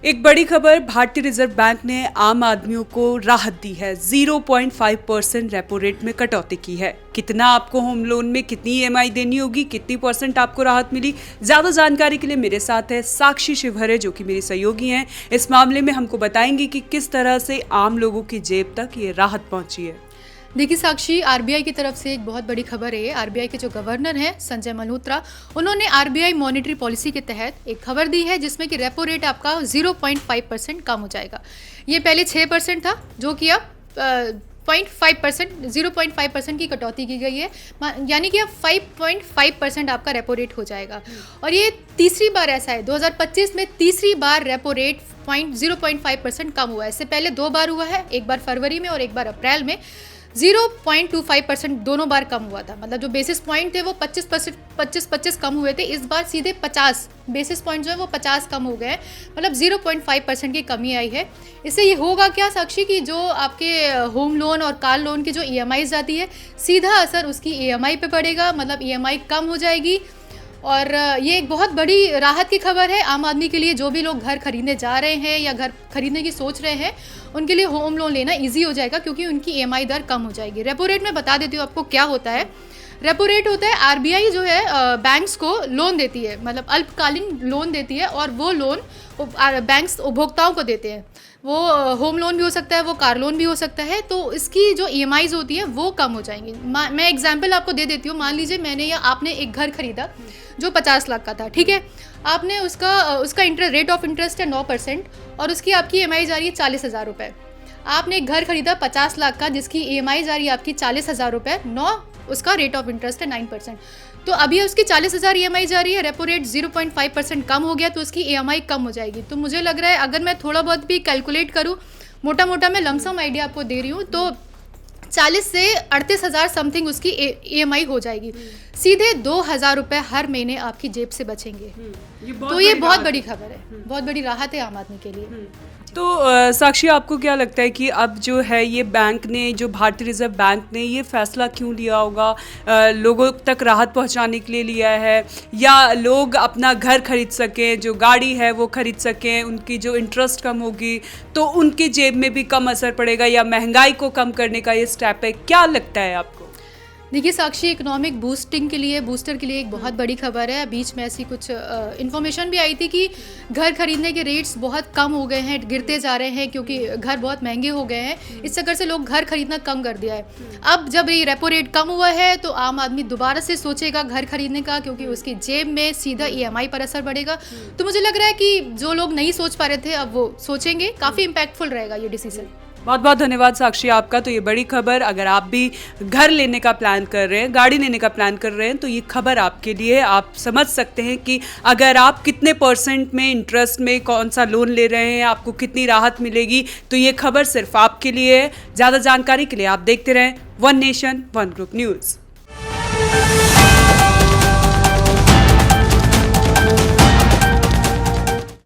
एक बड़ी खबर, भारतीय रिजर्व बैंक ने आम आदमियों को राहत दी है। 0.5% रेपो रेट में कटौती की है। कितना आपको होम लोन में कितनी ईएमआई देनी होगी, कितनी परसेंट आपको राहत मिली, ज्यादा जानकारी के लिए मेरे साथ है साक्षी शिवहरे जो कि मेरी सहयोगी हैं। इस मामले में हमको बताएंगी कि किस तरह से आम लोगों की जेब तक ये राहत पहुंची है। देखिए साक्षी, आरबीआई की तरफ से एक बहुत बड़ी खबर है। आरबीआई के जो गवर्नर हैं संजय मल्होत्रा, उन्होंने आरबीआई मॉनेटरी पॉलिसी के तहत एक खबर दी है जिसमें कि रेपो रेट आपका 0.5% कम हो जाएगा। ये पहले 6% था जो कि अब 0.5% की कटौती की गई है, यानी कि अब 5.5% आपका रेपो रेट हो जाएगा। और ये तीसरी बार ऐसा है, 2025 में तीसरी बार रेपो रेट 0.5% कम हुआ है। इससे पहले 2 बार हुआ है, एक बार फरवरी में और एक बार अप्रैल में। 0.25% दोनों बार कम हुआ था। मतलब जो बेसिस पॉइंट थे वो 25 कम हुए थे। इस बार सीधे 50 बेसिस पॉइंट जो है वो 50 कम हो गए। मतलब 0.5% की कमी आई है। इससे ये होगा क्या साक्षी कि जो आपके होम लोन और कार लोन की जो ईएमआई आती है, सीधा असर उसकी ईएमआई पे पड़ेगा। मतलब ईएमआई कम हो जाएगी। और ये एक बहुत बड़ी राहत की खबर है आम आदमी के लिए। जो भी लोग घर खरीदने जा रहे हैं या घर खरीदने की सोच रहे हैं, उनके लिए होम लोन लेना इजी हो जाएगा क्योंकि उनकी ईएमआई दर कम हो जाएगी। रेपो रेट में बता देती हूँ आपको क्या होता है। रेपो रेट होता है, आरबीआई जो है बैंक्स को लोन देती है, मतलब अल्पकालीन लोन देती है, और वो लोन बैंक्स उपभोक्ताओं को देते हैं। वो होम लोन भी हो सकता है, वो कार लोन भी हो सकता है। तो इसकी जो ईएमआईज होती है वो कम हो जाएंगी। मैं एग्जांपल आपको दे देती हूँ। मान लीजिए मैंने या आपने एक घर खरीदा जो 50 लाख का था, ठीक है। आपने उसका रेट ऑफ इंटरेस्ट है 9% और उसकी आपकी ईएमआई जा रही है 40,000 रुपये। आपने एक घर खरीदा 50 लाख का जिसकी ईएमआई जा रही है आपकी 40,000 रुपये, उसका रेट ऑफ इंटरेस्ट है 9%। तो अभी उसकी 40,000 ईएमआई जा रही है, रेपो रेट 0.5% कम हो गया तो उसकी ईएमआई कम हो जाएगी। तो मुझे लग रहा है अगर मैं थोड़ा बहुत भी कैलकुलेट करूँ, मोटा मोटा मैं लमसम आइडिया आपको दे रही हूँ, तो 40 से 38,000 समथिंग उसकी ईएमआई हो जाएगी। सीधे 2,000 रुपये हर महीने आपकी जेब से बचेंगे। तो ये बहुत बड़ी खबर है, बहुत बड़ी राहत है आम आदमी के लिए। तो साक्षी, आपको क्या लगता है कि अब जो है ये बैंक ने, जो भारतीय रिजर्व बैंक ने ये फैसला क्यों लिया होगा? लोगों तक राहत पहुंचाने के लिए लिया है, या लोग अपना घर खरीद सकें, जो गाड़ी है वो खरीद सकें, उनकी जो इंटरेस्ट कम होगी तो उनकी जेब में भी कम असर पड़ेगा, या महंगाई को कम करने का ये स्टेप है? क्या लगता है आपको? देखिए साक्षी, इकोनॉमिक बूस्टर के लिए एक बहुत बड़ी खबर है। बीच में ऐसी कुछ इन्फॉर्मेशन भी आई थी कि घर खरीदने के रेट्स बहुत कम हो गए हैं, गिरते जा रहे हैं क्योंकि घर बहुत महंगे हो गए हैं। इस चक्कर से लोग घर खरीदना कम कर दिया है। अब जब ये रेपो रेट कम हुआ है तो आम आदमी दोबारा से सोचेगा घर खरीदने का, क्योंकि उसकी जेब में सीधा ईएमआई पर असर पड़ेगा। तो मुझे लग रहा है कि जो लोग नहीं सोच पा रहे थे अब वो सोचेंगे। काफ़ी इम्पैक्टफुल रहेगा ये डिसीजन। बहुत बहुत धन्यवाद साक्षी आपका। तो ये बड़ी खबर, अगर आप भी घर लेने का प्लान कर रहे हैं, गाड़ी लेने का प्लान कर रहे हैं, तो ये खबर आपके लिए। आप समझ सकते हैं कि अगर आप कितने % में इंटरेस्ट में कौन सा लोन ले रहे हैं, आपको कितनी राहत मिलेगी। तो ये खबर सिर्फ आपके लिए है। ज़्यादा जानकारी के लिए आप देखते रहें one nation one group news.